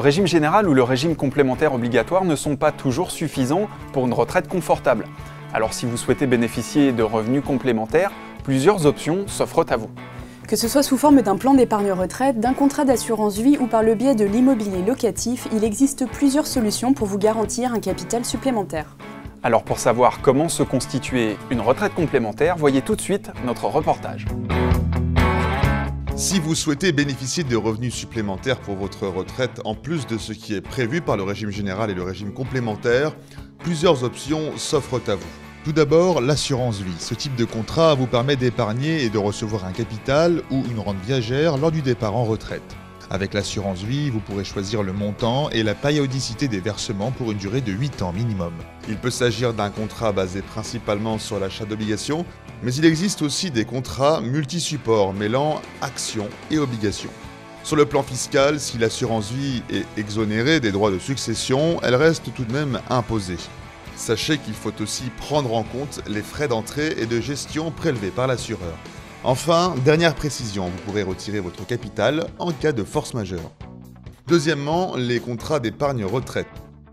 régime général ou le régime complémentaire obligatoire ne sont pas toujours suffisants pour une retraite confortable. Alors si vous souhaitez bénéficier de revenus complémentaires, plusieurs options s'offrent à vous. Que ce soit sous forme d'un plan d'épargne retraite, d'un contrat d'assurance vie ou par le biais de l'immobilier locatif, il existe plusieurs solutions pour vous garantir un capital supplémentaire. Alors pour savoir comment se constituer une retraite complémentaire, voyez tout de suite notre reportage. Si vous souhaitez bénéficier de revenus supplémentaires pour votre retraite, en plus de ce qui est prévu par le régime général et le régime complémentaire, plusieurs options s'offrent à vous. Tout d'abord, l'assurance vie. Ce type de contrat vous permet d'épargner et de recevoir un capital ou une rente viagère lors du départ en retraite. Avec l'assurance vie, vous pourrez choisir le montant et la périodicité des versements pour une durée de 8 ans minimum. Il peut s'agir d'un contrat basé principalement sur l'achat d'obligations, mais il existe aussi des contrats multi-supports mêlant actions et obligations. Sur le plan fiscal, si l'assurance vie est exonérée des droits de succession, elle reste tout de même imposée. Sachez qu'il faut aussi prendre en compte les frais d'entrée et de gestion prélevés par l'assureur. Enfin, dernière précision, vous pourrez retirer votre capital en cas de force majeure. Deuxièmement, les contrats d'épargne retraite.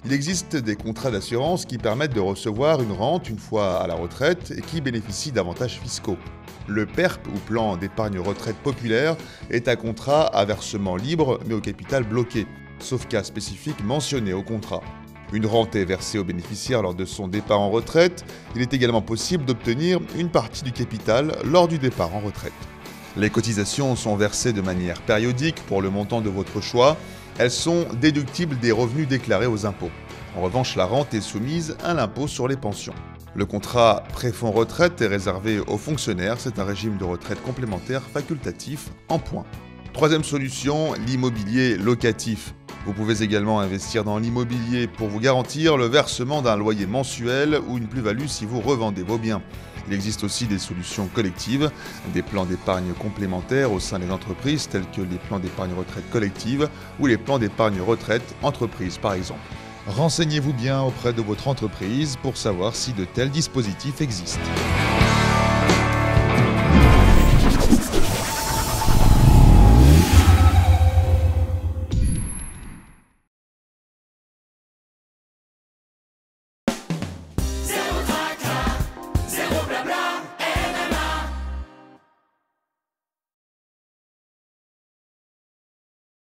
Il existe des contrats d'assurance qui permettent de recevoir une rente une fois à la retraite et qui bénéficient d'avantages fiscaux. Le PERP ou plan d'épargne retraite populaire est un contrat à versement libre mais au capital bloqué, sauf cas spécifique mentionné au contrat. Une rente est versée au bénéficiaire lors de son départ en retraite. Il est également possible d'obtenir une partie du capital lors du départ en retraite. Les cotisations sont versées de manière périodique pour le montant de votre choix. Elles sont déductibles des revenus déclarés aux impôts. En revanche, la rente est soumise à l'impôt sur les pensions. Le contrat préfonds retraite est réservé aux fonctionnaires. C'est un régime de retraite complémentaire facultatif en points. Troisième solution, l'immobilier locatif. Vous pouvez également investir dans l'immobilier pour vous garantir le versement d'un loyer mensuel ou une plus-value si vous revendez vos biens. Il existe aussi des solutions collectives, des plans d'épargne complémentaires au sein des entreprises tels que les plans d'épargne retraite collective ou les plans d'épargne retraite entreprise par exemple. Renseignez-vous bien auprès de votre entreprise pour savoir si de tels dispositifs existent.